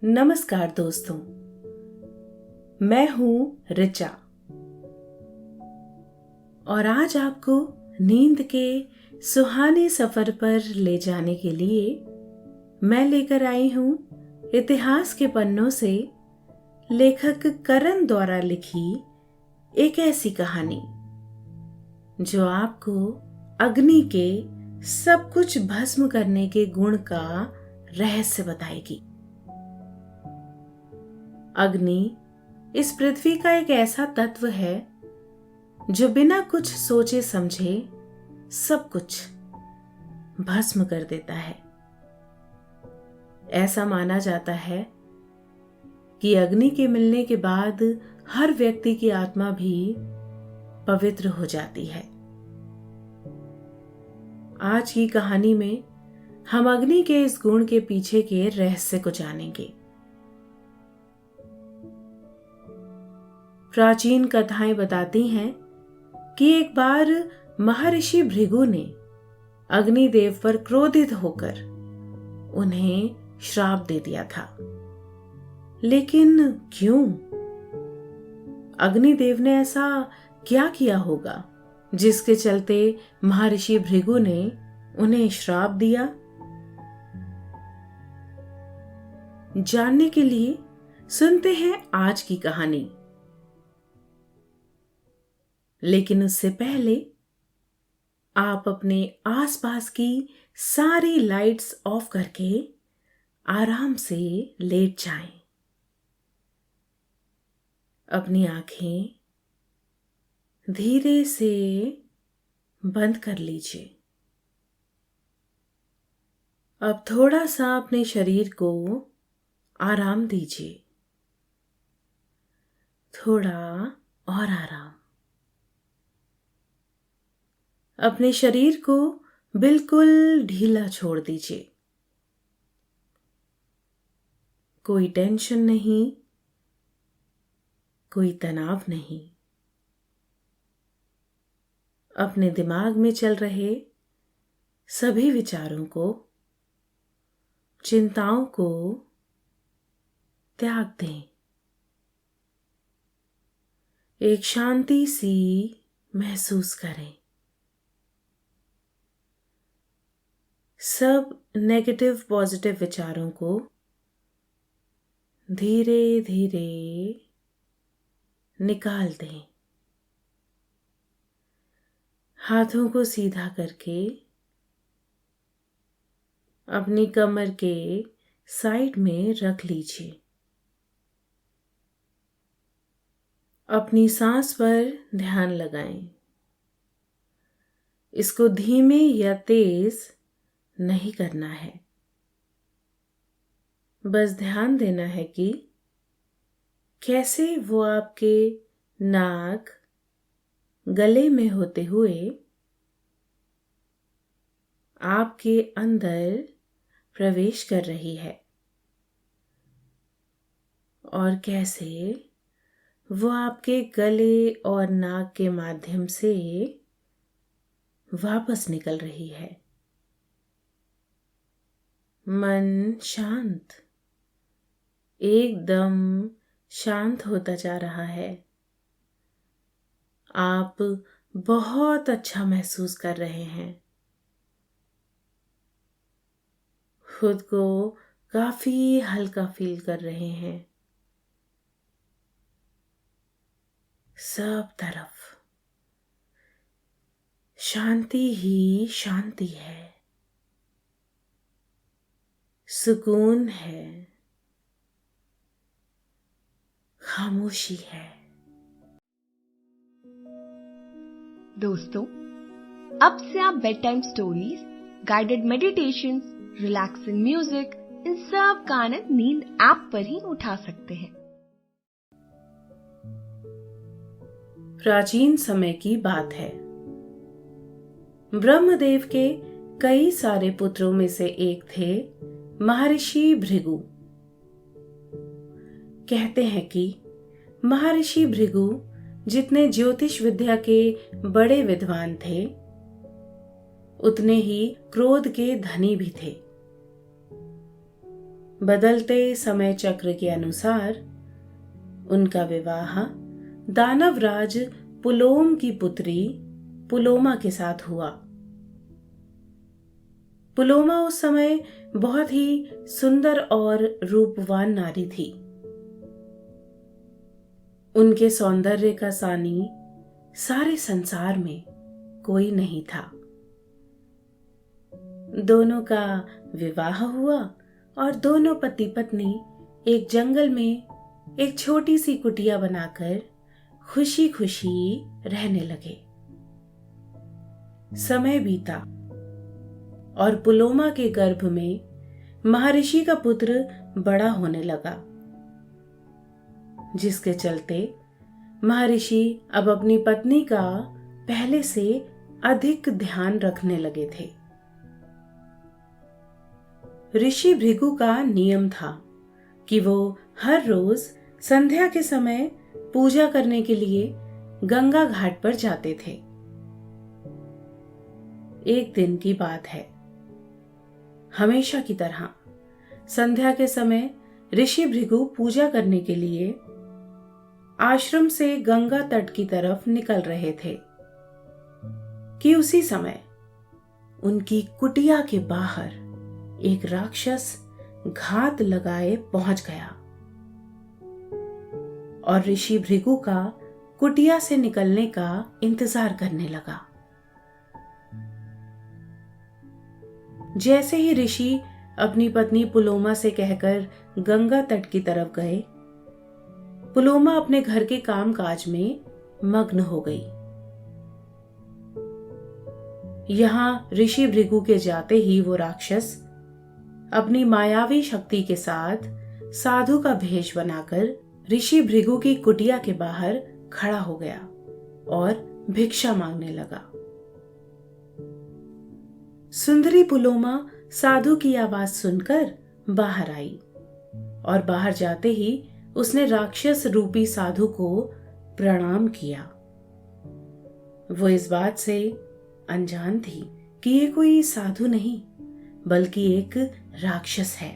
नमस्कार दोस्तों, मैं हूं रिचा और आज आपको नींद के सुहाने सफर पर ले जाने के लिए मैं लेकर आई हूं इतिहास के पन्नों से लेखक करण द्वारा लिखी एक ऐसी कहानी जो आपको अग्नि के सब कुछ भस्म करने के गुण का रहस्य बताएगी। अग्नि इस पृथ्वी का एक ऐसा तत्व है जो बिना कुछ सोचे समझे सब कुछ भस्म कर देता है। ऐसा माना जाता है कि अग्नि के मिलने के बाद हर व्यक्ति की आत्मा भी पवित्र हो जाती है। आज की कहानी में हम अग्नि के इस गुण के पीछे के रहस्य को जानेंगे। प्राचीन कथाएं बताती हैं कि एक बार महर्षि भृगु ने अग्निदेव पर क्रोधित होकर उन्हें श्राप दे दिया था। लेकिन क्यों? अग्निदेव ने ऐसा क्या किया होगा जिसके चलते महर्षि भृगु ने उन्हें श्राप दिया? जानने के लिए सुनते हैं आज की कहानी। लेकिन उससे पहले आप अपने आसपास की सारी लाइट्स ऑफ करके आराम से लेट जाएं। अपनी आंखें धीरे से बंद कर लीजिए। अब थोड़ा सा अपने शरीर को आराम दीजिए, थोड़ा और आराम। अपने शरीर को बिल्कुल ढीला छोड़ दीजिए। कोई टेंशन नहीं, कोई तनाव नहीं। अपने दिमाग में चल रहे सभी विचारों को, चिंताओं को त्याग दें। एक शांति सी महसूस करें। सब नेगेटिव पॉजिटिव विचारों को धीरे धीरे निकाल दें। हाथों को सीधा करके अपनी कमर के साइड में रख लीजिए। अपनी सांस पर ध्यान लगाएं। इसको धीमे या तेज नहीं करना है। बस ध्यान देना है कि कैसे वो आपके नाक, गले में होते हुए आपके अंदर प्रवेश कर रही है और कैसे वो आपके गले और नाक के माध्यम से वापस निकल रही है। मन शांत, एकदम शांत होता जा रहा है। आप बहुत अच्छा महसूस कर रहे हैं। खुद को काफी हल्का फील कर रहे हैं। सब तरफ शांति ही शांति है, सुकून है, खामोशी है। दोस्तों, अब से आप bed time stories, guided meditations, relaxing music, इन सब का आनंद नींद ऐप पर ही उठा सकते हैं। प्राचीन समय की बात है। ब्रह्मदेव के कई सारे पुत्रों में से एक थे महर्षि भृगु। कहते हैं कि महर्षि भृगु जितने ज्योतिष विद्या के बड़े विद्वान थे, उतने ही क्रोध के धनी भी थे। बदलते समय चक्र के अनुसार उनका विवाह दानवराज पुलोम की पुत्री पुलोमा के साथ हुआ। पुलोमा उस समय बहुत ही सुंदर और रूपवान नारी थी। उनके सौंदर्य का सानी सारे संसार में कोई नहीं था। दोनों का विवाह हुआ और दोनों पति पत्नी एक जंगल में एक छोटी सी कुटिया बनाकर खुशी खुशी रहने लगे। समय बीता और पुलोमा के गर्भ में महर्षि का पुत्र बड़ा होने लगा, जिसके चलते महर्षि अब अपनी पत्नी का पहले से अधिक ध्यान रखने लगे थे। ऋषि भृगु का नियम था कि वो हर रोज संध्या के समय पूजा करने के लिए गंगा घाट पर जाते थे। एक दिन की बात है। हमेशा की तरह संध्या के समय ऋषि भृगु पूजा करने के लिए आश्रम से गंगा तट की तरफ निकल रहे थे कि उसी समय उनकी कुटिया के बाहर एक राक्षस घात लगाए पहुंच गया और ऋषि भृगु का कुटिया से निकलने का इंतजार करने लगा। जैसे ही ऋषि अपनी पत्नी पुलोमा से कहकर गंगा तट की तरफ गए, पुलोमा अपने घर के काम काज में मग्न हो गई। यहां ऋषि भृगु के जाते ही वो राक्षस अपनी मायावी शक्ति के साथ साधु का भेष बनाकर ऋषि भृगु की कुटिया के बाहर खड़ा हो गया और भिक्षा मांगने लगा। सुंदरी पुलोमा साधु की आवाज सुनकर बाहर आई और बाहर जाते ही उसने राक्षस रूपी साधु को प्रणाम किया। वो इस बात से अनजान थी कि ये कोई साधु नहीं बल्कि एक राक्षस है।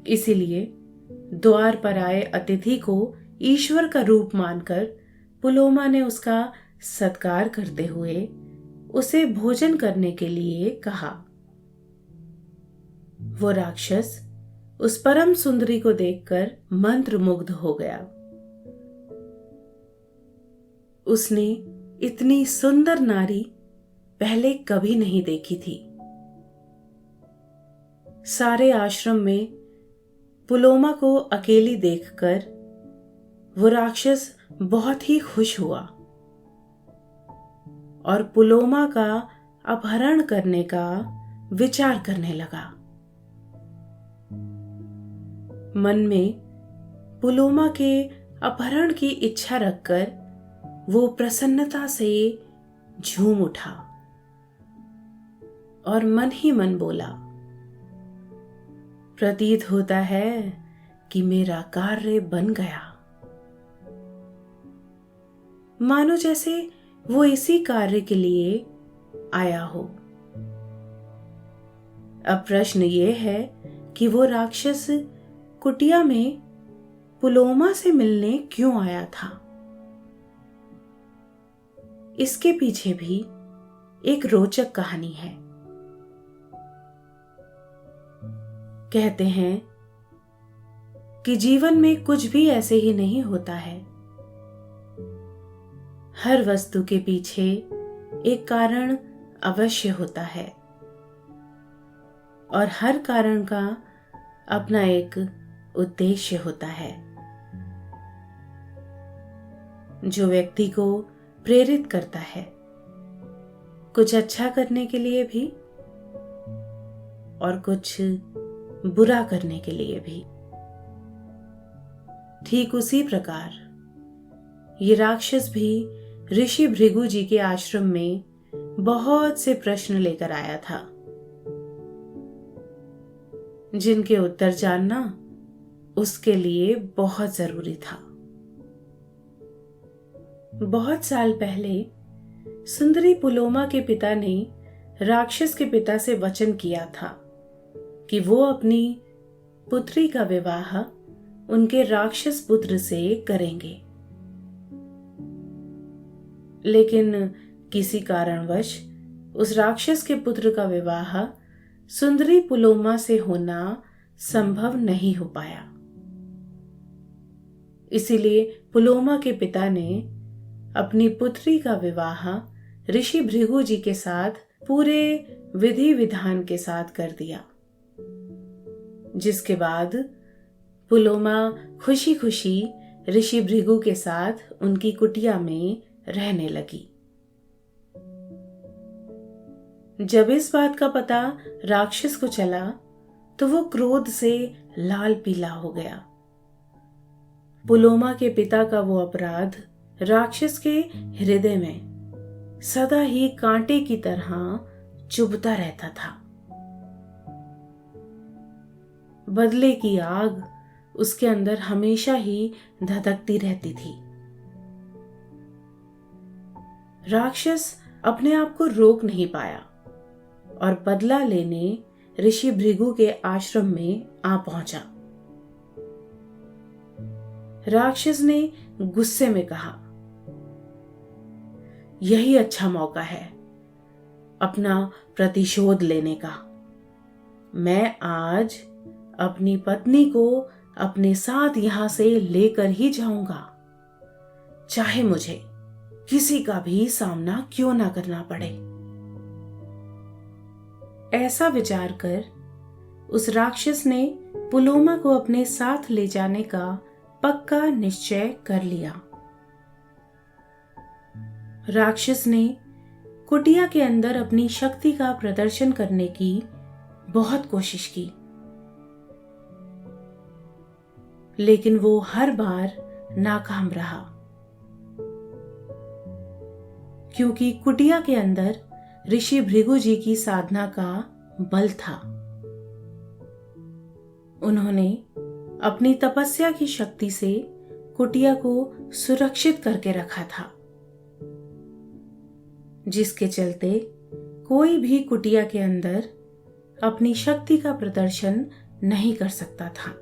इसीलिए द्वार पर आए अतिथि को ईश्वर का रूप मानकर पुलोमा ने उसका सत्कार करते हुए उसे भोजन करने के लिए कहा। वो राक्षस उस परम सुंदरी को देखकर मंत्रमुग्ध हो गया। उसने इतनी सुंदर नारी पहले कभी नहीं देखी थी। सारे आश्रम में पुलोमा को अकेली देखकर वो राक्षस बहुत ही खुश हुआ और पुलोमा का अपहरण करने का विचार करने लगा। मन में पुलोमा के अपहरण की इच्छा रखकर वो प्रसन्नता से झूम उठा और मन ही मन बोला, प्रतीत होता है कि मेरा कार्य बन गया। मानो जैसे वो इसी कार्य के लिए आया हो। अब प्रश्न ये है कि वो राक्षस कुटिया में पुलोमा से मिलने क्यों आया था? इसके पीछे भी एक रोचक कहानी है। कहते हैं कि जीवन में कुछ भी ऐसे ही नहीं होता है। हर वस्तु के पीछे एक कारण अवश्य होता है और हर कारण का अपना एक उद्देश्य होता है जो व्यक्ति को प्रेरित करता है, कुछ अच्छा करने के लिए भी और कुछ बुरा करने के लिए भी। ठीक उसी प्रकार ये राक्षस भी ऋषि भृगु जी के आश्रम में बहुत से प्रश्न लेकर आया था, जिनके उत्तर जानना उसके लिए बहुत जरूरी था। बहुत साल पहले सुंदरी पुलोमा के पिता ने राक्षस के पिता से वचन किया था कि वो अपनी पुत्री का विवाह उनके राक्षस पुत्र से करेंगे। लेकिन किसी कारणवश उस राक्षस के पुत्र का विवाह सुंदरी पुलोमा से होना संभव नहीं हो पाया। इसीलिए पुलोमा के पिता ने अपनी पुत्री का विवाह ऋषि भृगु जी के साथ पूरे विधि विधान के साथ कर दिया, जिसके बाद पुलोमा खुशी खुशी ऋषि भृगु के साथ उनकी कुटिया में रहने लगी। जब इस बात का पता राक्षस को चला तो वो क्रोध से लाल पीला हो गया। पुलोमा के पिता का वो अपराध राक्षस के हृदय में सदा ही कांटे की तरह चुभता रहता था। बदले की आग उसके अंदर हमेशा ही धधकती रहती थी। राक्षस अपने आप को रोक नहीं पाया और बदला लेने ऋषि भृगु के आश्रम में आ पहुंचा। राक्षस ने गुस्से में कहा, यही अच्छा मौका है अपना प्रतिशोध लेने का। मैं आज अपनी पत्नी को अपने साथ यहां से लेकर ही जाऊंगा, चाहे मुझे किसी का भी सामना क्यों ना करना पड़े। ऐसा विचार कर उस राक्षस ने पुलोमा को अपने साथ ले जाने का पक्का निश्चय कर लिया। राक्षस ने कुटिया के अंदर अपनी शक्ति का प्रदर्शन करने की बहुत कोशिश की, लेकिन वो हर बार नाकाम रहा, क्योंकि कुटिया के अंदर ऋषि भृगु जी की साधना का बल था। उन्होंने अपनी तपस्या की शक्ति से कुटिया को सुरक्षित करके रखा था, जिसके चलते कोई भी कुटिया के अंदर अपनी शक्ति का प्रदर्शन नहीं कर सकता था।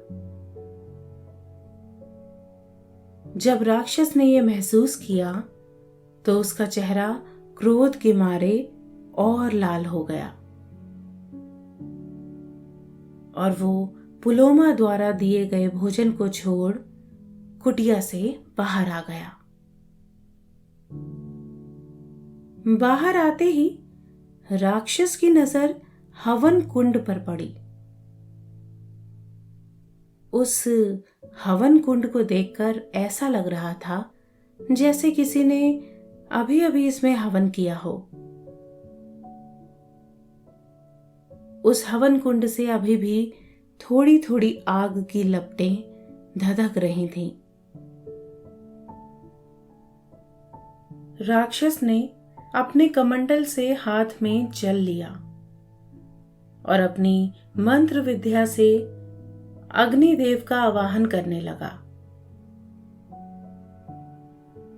जब राक्षस ने यह महसूस किया तो उसका चेहरा क्रोध के मारे और लाल हो गया और वो पुलोमा द्वारा दिए गए भोजन को छोड़ कुटिया से बाहर आ गया। बाहर आते ही राक्षस की नजर हवन कुंड पर पड़ी। उस हवन कुंड को देखकर ऐसा लग रहा था जैसे किसी ने अभी अभी इसमें हवन किया हो। उस हवन कुंड से अभी भी थोड़ी थोड़ी आग की लपटें धधक रही थीं। राक्षस ने अपने कमंडल से हाथ में जल लिया और अपनी मंत्र विद्या से अग्निदेव का आवाहन करने लगा।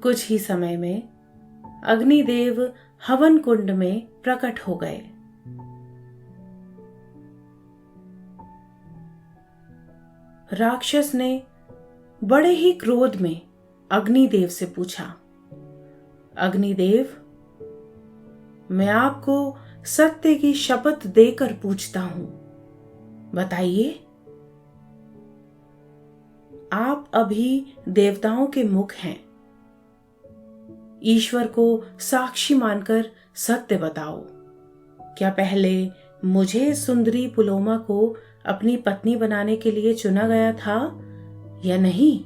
कुछ ही समय में अग्निदेव हवन कुंड में प्रकट हो गए। राक्षस ने बड़े ही क्रोध में अग्निदेव से पूछा, अग्निदेव, मैं आपको सत्य की शपथ देकर पूछता हूं, बताइए, आप अभी देवताओं के मुख हैं। ईश्वर को साक्षी मानकर सत्य बताओ, क्या पहले मुझे सुंदरी पुलोमा को अपनी पत्नी बनाने के लिए चुना गया था या नहीं?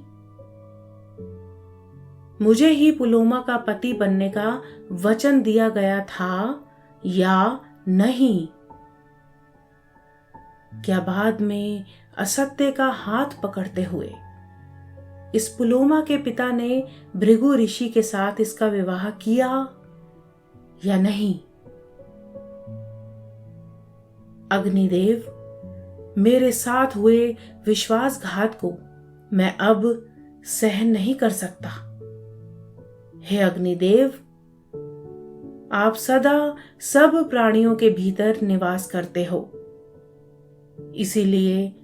मुझे ही पुलोमा का पति बनने का वचन दिया गया था या नहीं? क्या बाद में असत्य का हाथ पकड़ते हुए इस पुलोमा के पिता ने भृगु ऋषि के साथ इसका विवाह किया या नहीं? अग्निदेव, मेरे साथ हुए विश्वासघात को मैं अब सहन नहीं कर सकता। हे अग्निदेव, आप सदा सब प्राणियों के भीतर निवास करते हो। इसीलिए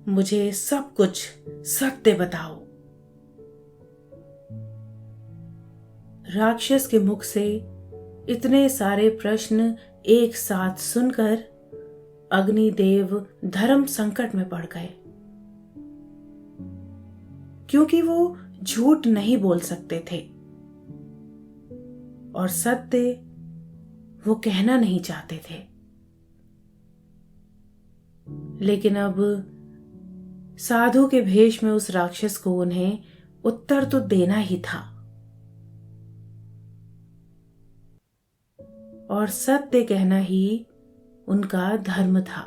मुझे सब कुछ सत्य बताओ। राक्षस के मुख से इतने सारे प्रश्न एक साथ सुनकर अग्निदेव धर्म संकट में पड़ गए, क्योंकि वो झूठ नहीं बोल सकते थे और सत्य वो कहना नहीं चाहते थे। लेकिन अब साधु के भेष में उस राक्षस को उन्हें उत्तर तो देना ही था और सत्य कहना ही उनका धर्म था।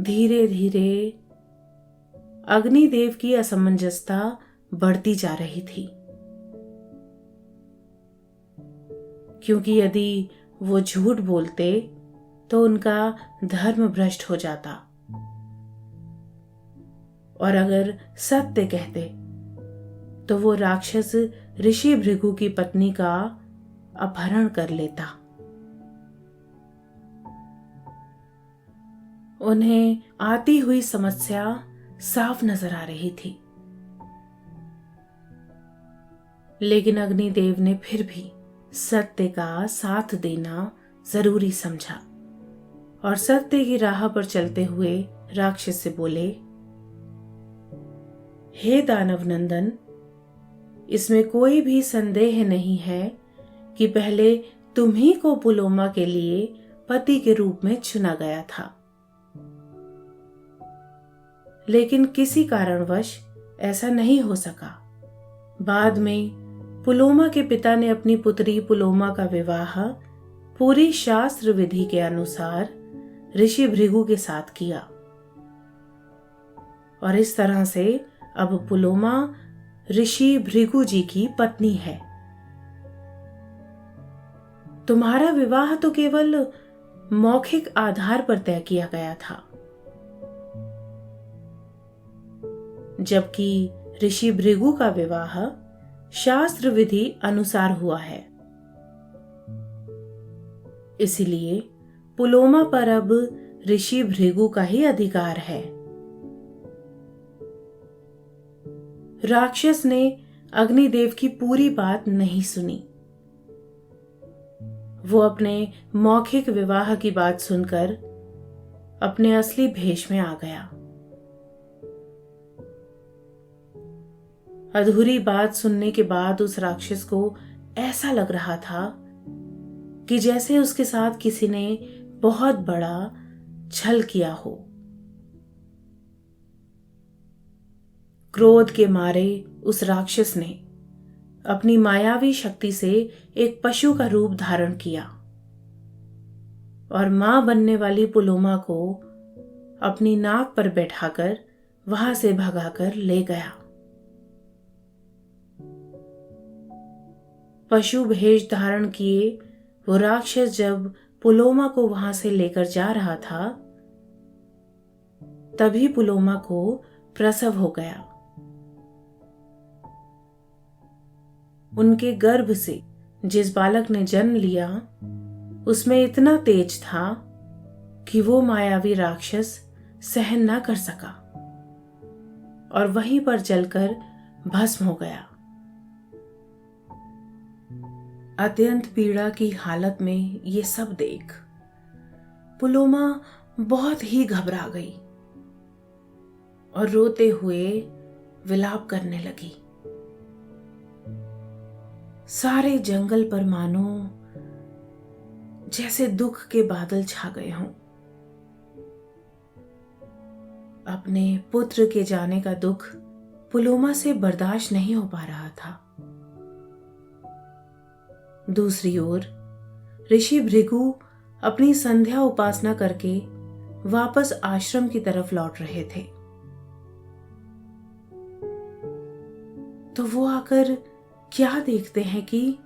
धीरे धीरे अग्निदेव की असमंजसता बढ़ती जा रही थी, क्योंकि यदि वो झूठ बोलते तो उनका धर्म भ्रष्ट हो जाता और अगर सत्य कहते तो वो राक्षस ऋषि भृगु की पत्नी का अपहरण कर लेता। उन्हें आती हुई समस्या साफ नजर आ रही थी, लेकिन अग्निदेव ने फिर भी सत्य का साथ देना जरूरी समझा और सत्य की राह पर चलते हुए राक्षस से बोले, हे दानव नंदन, इसमें कोई भी संदेह नहीं है कि पहले तुम्ही को पुलोमा के लिए पति के रूप में चुना गया था, लेकिन किसी कारणवश ऐसा नहीं हो सका। बाद में पुलोमा के पिता ने अपनी पुत्री पुलोमा का विवाह पूरी शास्त्र विधि के अनुसार ऋषि भृगु के साथ किया और इस तरह से अब पुलोमा ऋषि भृगु जी की पत्नी है। तुम्हारा विवाह तो केवल मौखिक आधार पर तय किया गया था, जबकि ऋषि भृगु का विवाह शास्त्र विधि अनुसार हुआ है। इसलिए पुलोमा पर अब ऋषि भृगु का ही अधिकार है। राक्षस ने अग्निदेव की पूरी बात नहीं सुनी। वो अपने मौखिक विवाह की बात सुनकर अपने असली भेष में आ गया। अधूरी बात सुनने के बाद उस राक्षस को ऐसा लग रहा था कि जैसे उसके साथ किसी ने बहुत बड़ा छल किया हो। क्रोध के मारे उस राक्षस ने अपनी मायावी शक्ति से एक पशु का रूप धारण किया और मां बनने वाली पुलोमा को अपनी नाक पर बैठाकर वहां से भगाकर ले गया। पशु भेष धारण किए वो राक्षस जब पुलोमा को वहां से लेकर जा रहा था, तभी पुलोमा को प्रसव हो गया। उनके गर्भ से जिस बालक ने जन्म लिया उसमें इतना तेज था कि वो मायावी राक्षस सहन ना कर सका और वहीं पर जलकर भस्म हो गया। अत्यंत पीड़ा की हालत में ये सब देख पुलोमा बहुत ही घबरा गई और रोते हुए विलाप करने लगी। सारे जंगल पर मानो जैसे दुख के बादल छा गए हों। अपने पुत्र के जाने का दुख पुलोमा से बर्दाश्त नहीं हो पा रहा था। दूसरी ओर ऋषि भृगु अपनी संध्या उपासना करके वापस आश्रम की तरफ लौट रहे थे, तो वो आकर क्या देखते हैं कि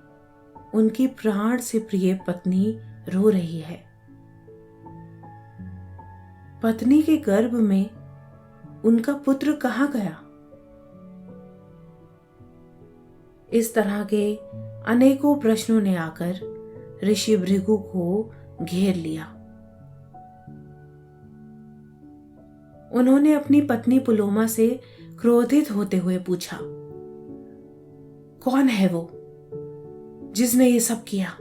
उनकी प्राण से प्रिय पत्नी रो रही है। पत्नी के गर्भ में उनका पुत्र कहाँ गया? इस तरह के अनेकों प्रश्नों ने आकर ऋषि भृगु को घेर लिया। उन्होंने अपनी पत्नी पुलोमा से क्रोधित होते हुए पूछा, कौन है वो जिसने ये सब किया?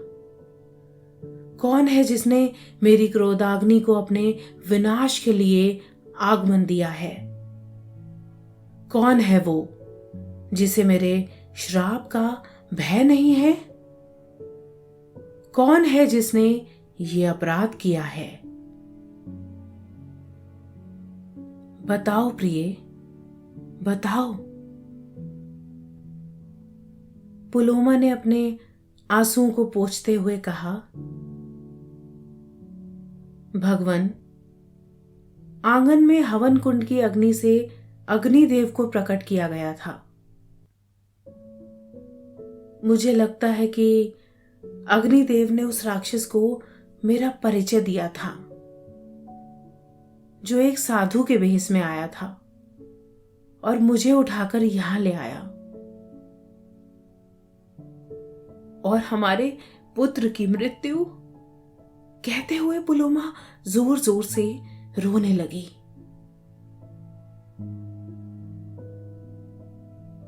कौन है जिसने मेरी क्रोधाग्नि को अपने विनाश के लिए आगमन दिया है? कौन है वो जिसे मेरे श्राप का भय नहीं है? कौन है जिसने ये अपराध किया है? बताओ प्रिय, बताओ। पुलोमा ने अपने आंसुओं को पोंछते हुए कहा, भगवान, आंगन में हवन कुंड की अग्नि से अग्निदेव को प्रकट किया गया था। मुझे लगता है कि अग्निदेव ने उस राक्षस को मेरा परिचय दिया था, जो एक साधु के भेष में आया था और मुझे उठाकर यहां ले आया और हमारे पुत्र की मृत्यु, कहते हुए पुलोमा जोर जोर से रोने लगी।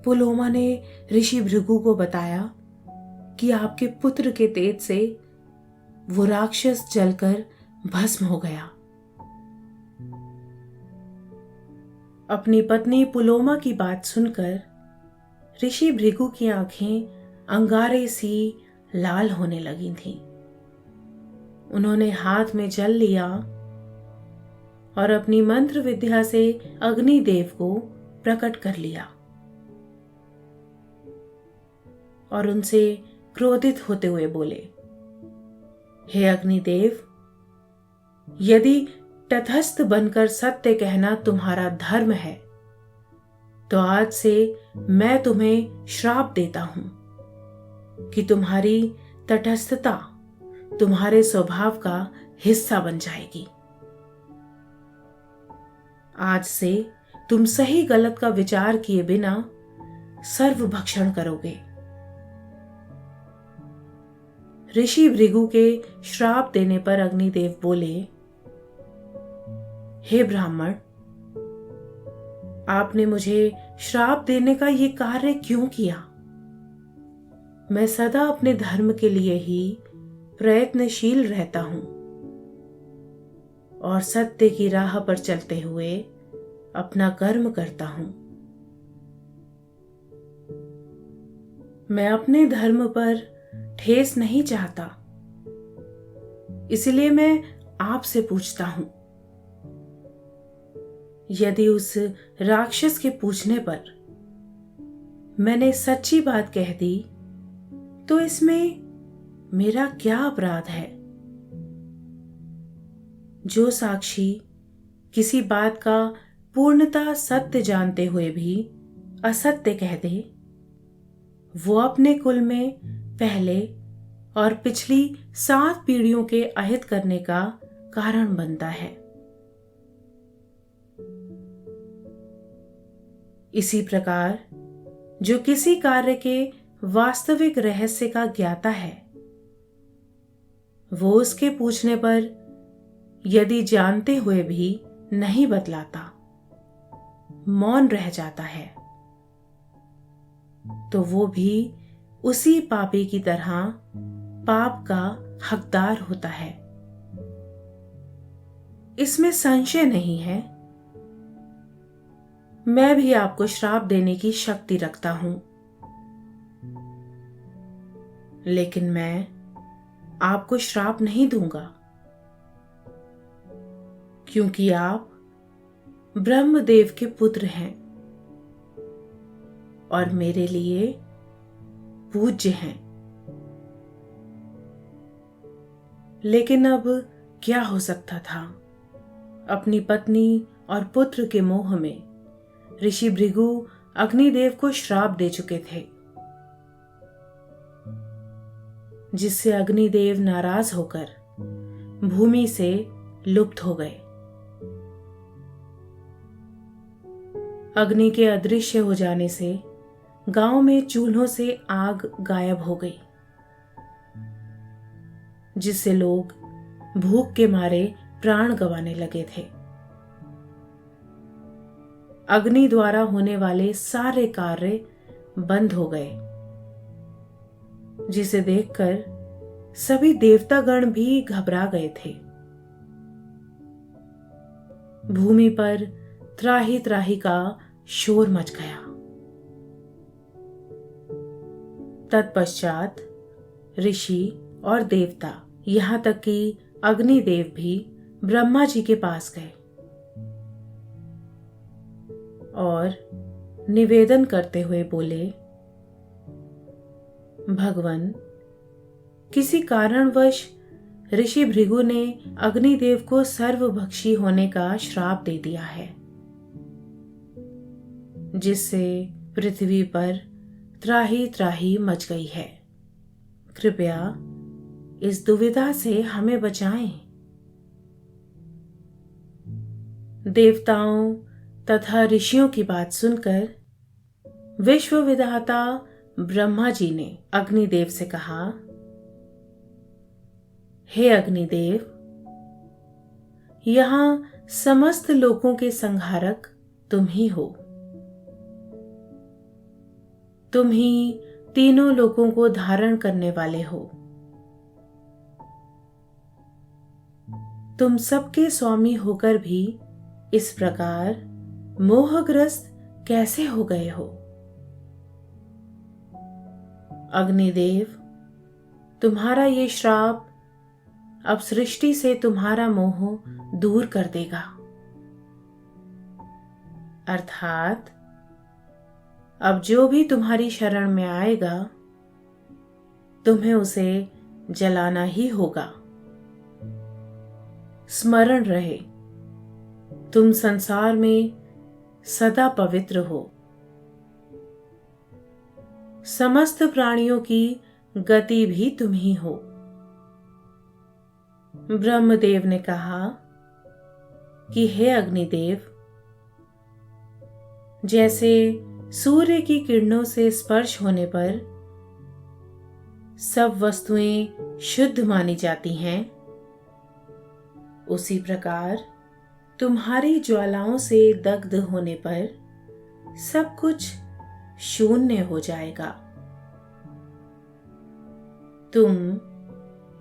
पुलोमा ने ऋषि भृगु को बताया कि आपके पुत्र के तेज से वो राक्षस जलकर भस्म हो गया। अपनी पत्नी पुलोमा की बात सुनकर ऋषि भृगु की आंखें अंगारे सी लाल होने लगी थीं। उन्होंने हाथ में जल लिया और अपनी मंत्र विद्या से अग्निदेव को प्रकट कर लिया और उनसे क्रोधित होते हुए बोले, हे अग्निदेव, यदि तटस्थ बनकर सत्य कहना तुम्हारा धर्म है तो आज से मैं तुम्हें श्राप देता हूं कि तुम्हारी तटस्थता तुम्हारे स्वभाव का हिस्सा बन जाएगी। आज से तुम सही गलत का विचार किए बिना सर्व भक्षण करोगे। ऋषि भृगु के श्राप देने पर अग्निदेव बोले, हे ब्राह्मण, आपने मुझे श्राप देने का ये कार्य क्यों किया? मैं सदा अपने धर्म के लिए ही प्रयत्नशील रहता हूं और सत्य की राह पर चलते हुए अपना कर्म करता हूं। मैं अपने धर्म पर ठेस नहीं चाहता, इसलिए मैं आपसे पूछता हूं, यदि उस राक्षस के पूछने पर मैंने सच्ची बात कह दी तो इसमें मेरा क्या अपराध है? जो साक्षी किसी बात का पूर्णतः सत्य जानते हुए भी असत्य कह दे, वो अपने कुल में पहले और पिछली 7 पीढ़ियों के अहित करने का कारण बनता है। इसी प्रकार जो किसी कार्य के वास्तविक रहस्य का ज्ञाता है, वो उसके पूछने पर यदि जानते हुए भी नहीं बतलाता, मौन रह जाता है, तो वो भी उसी पापी की तरह पाप का हकदार होता है। इसमें संशय नहीं है। मैं भी आपको श्राप देने की शक्ति रखता हूं, लेकिन मैं आपको श्राप नहीं दूंगा, क्योंकि आप ब्रह्मदेव के पुत्र हैं और मेरे लिए पूज्य हैं। लेकिन अब क्या हो सकता था? अपनी पत्नी और पुत्र के मोह में ऋषि भृगु अग्निदेव को श्राप दे चुके थे, जिससे अग्निदेव नाराज होकर भूमि से लुप्त हो गए। अग्नि के अदृश्य हो जाने से गांव में चूल्हों से आग गायब हो गई, जिससे लोग भूख के मारे प्राण गंवाने लगे थे। अग्नि द्वारा होने वाले सारे कार्य बंद हो गए, जिसे देखकर सभी देवतागण भी घबरा गए थे। भूमि पर त्राही त्राही का शोर मच गया। तत्पश्चात ऋषि और देवता, यहां तक कि अग्निदेव भी ब्रह्मा जी के पास गए और निवेदन करते हुए बोले, भगवान, किसी कारणवश ऋषि भृगु ने अग्निदेव को सर्वभक्षी होने का श्राप दे दिया है, जिससे पृथ्वी पर त्राही त्राही मच गई है। कृपया इस दुविधा से हमें बचाएं। देवताओं तथा ऋषियों की बात सुनकर विश्व विधाता ब्रह्मा जी ने अग्निदेव से कहा, हे अग्निदेव, यहां समस्त लोकों के संहारक तुम ही हो। तुम ही तीनों लोकों को धारण करने वाले हो। तुम सबके स्वामी होकर भी इस प्रकार मोहग्रस्त कैसे हो गए हो? अग्निदेव, तुम्हारा ये श्राप अब सृष्टि से तुम्हारा मोह दूर कर देगा, अर्थात अब जो भी तुम्हारी शरण में आएगा तुम्हें उसे जलाना ही होगा। स्मरण रहे, तुम संसार में सदा पवित्र हो। समस्त प्राणियों की गति भी तुम ही हो। ब्रह्मदेव ने कहा कि हे अग्निदेव, जैसे सूर्य की किरणों से स्पर्श होने पर सब वस्तुएं शुद्ध मानी जाती हैं, उसी प्रकार तुम्हारी ज्वालाओं से दग्ध होने पर सब कुछ शून्य हो जाएगा। तुम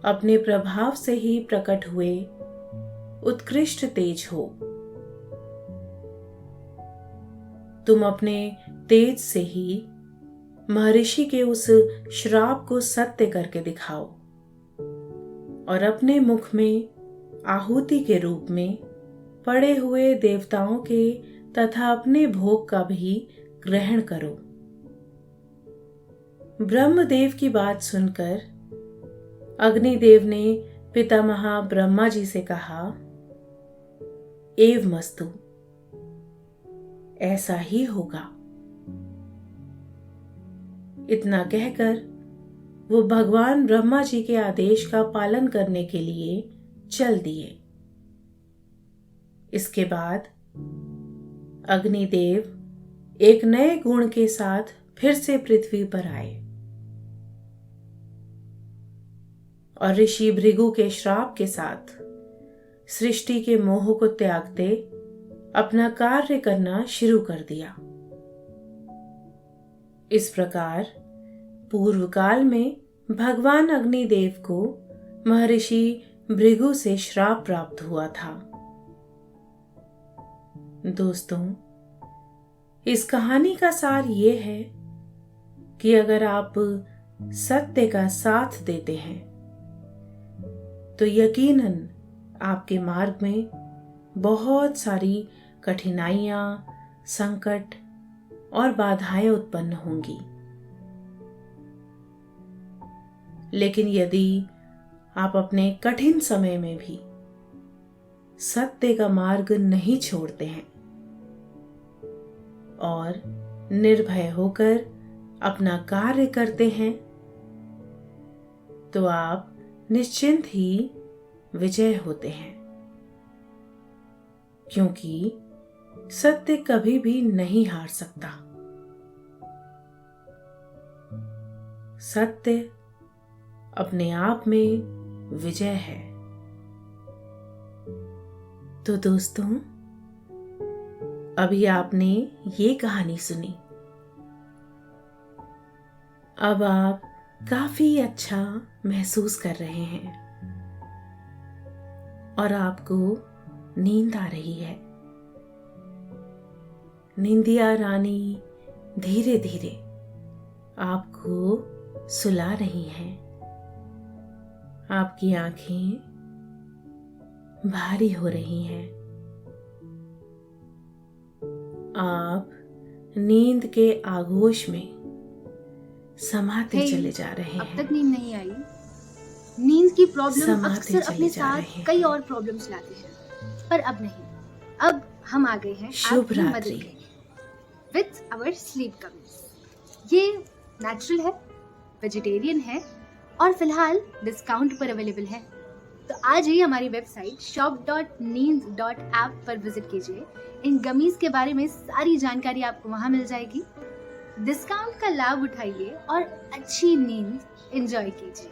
अपने प्रभाव से ही प्रकट हुए उत्कृष्ट तेज हो। तुम अपने तेज से ही महर्षि के उस श्राप को सत्य करके दिखाओ और अपने मुख में आहुति के रूप में पड़े हुए देवताओं के तथा अपने भोग का भी ग्रहण करो। ब्रह्मदेव की बात सुनकर अग्निदेव ने पितामह ब्रह्मा जी से कहा, एवमस्तु, ऐसा ही होगा। इतना कहकर वो भगवान ब्रह्मा जी के आदेश का पालन करने के लिए चल दिए। इसके बाद अग्निदेव एक नए गुण के साथ फिर से पृथ्वी पर आए और ऋषि भृगु के श्राप के साथ सृष्टि के मोह को त्यागते अपना कार्य करना शुरू कर दिया। इस प्रकार पूर्व काल में भगवान अग्निदेव को महर्षि भृगु से श्राप प्राप्त हुआ था। दोस्तों, इस कहानी का सार ये है कि अगर आप सत्य का साथ देते हैं तो यकीनन आपके मार्ग में बहुत सारी कठिनाइयां, संकट और बाधाएं उत्पन्न होंगी। लेकिन यदि आप अपने कठिन समय में भी सत्य का मार्ग नहीं छोड़ते हैं और निर्भय होकर अपना कार्य करते हैं, तो आप निश्चिंत ही विजय होते हैं, क्योंकि सत्य कभी भी नहीं हार सकता। सत्य अपने आप में विजय है। तो दोस्तों, अभी आपने ये कहानी सुनी। अब आप काफी अच्छा महसूस कर रहे हैं और आपको नींद आ रही है। निंदिया रानी धीरे धीरे आपको सुला रही हैं। आपकी आंखें भारी हो रही हैं। आप नींद के आगोश में समाते चले जा रहे हैं। अब तक नींद नहीं आई। नींद की प्रॉब्लम समाते अक्सर चले अपने जा रहे साथ हैं। कई और प्रॉब्लम्स लाती है, पर अब नहीं। अब हम आ गए हैं शुभ आपकी मदद रात्रि। के लिए विथ आवर स्लीप कमीज। ये नेचुरल है, वेजिटेरियन है और फिलहाल डिस्काउंट पर अवेलेबल है। तो आज ही हमारी वेबसाइट shop.neens.app पर विजिट कीजिए। इन गमीज के बारे में सारी जानकारी आपको वहां मिल जाएगी। डिस्काउंट का लाभ उठाइए और अच्छी नींद एंजॉय कीजिए।